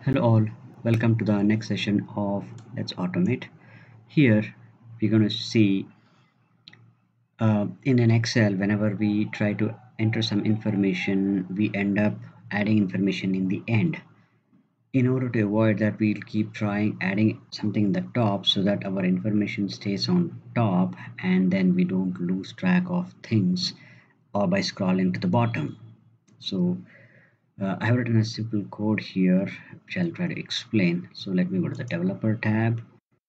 Hello all, welcome to the next session of Let's Automate. Here we're going to see in an Excel, whenever we try to enter some information, we end up adding information in the end. In order to avoid that, we'll keep trying adding something in the top so that our information stays on top and then we don't lose track of things or by scrolling to the bottom. So I have written a simple code here which I'll try to explain. So let me go to the developer tab,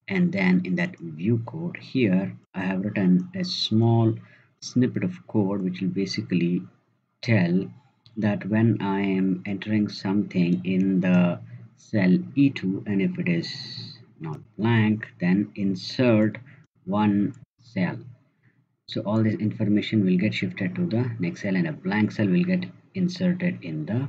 and then in that view code here I have written a small snippet of code which will basically tell that when I am entering something in the cell E2 and if it is not blank, then insert one cell. So all this information will get shifted to the next cell and a blank cell will get inserted in the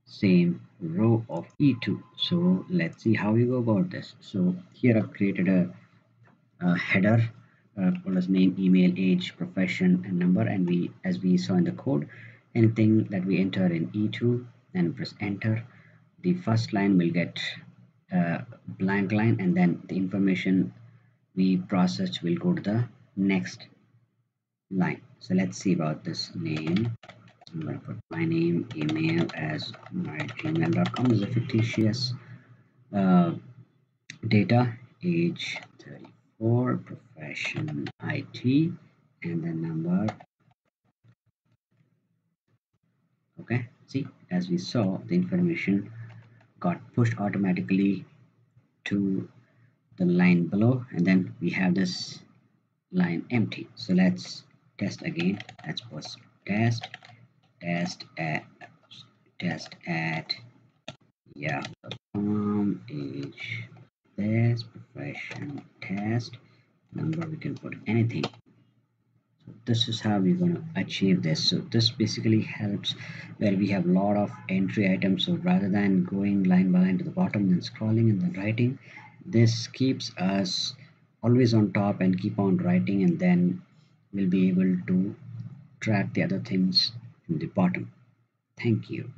same row of E2. So let's see how we go about this. So here I've created a header called as name, email, age, profession, and number. And we, as we saw in the code, anything that we enter in E2 and press enter, the first line will get a blank line, and then the information we processed will go to the next line. So let's see about this name. I'm going to put my name, email as my gmail.com is a fictitious uh, data, age 34, profession IT, and the number. Okay, see, as we saw, the information got pushed automatically to the line below, and then we have this line empty. So let's test again. Let's post test at test at age, this profession, test number. We can put anything. So this is how we're going to achieve this. So this basically helps where we have a lot of entry items. So rather than going line by line to the bottom, then scrolling and then writing, this keeps us always on top and keep on writing, and then we'll be able to track the other things in the bottom. Thank you.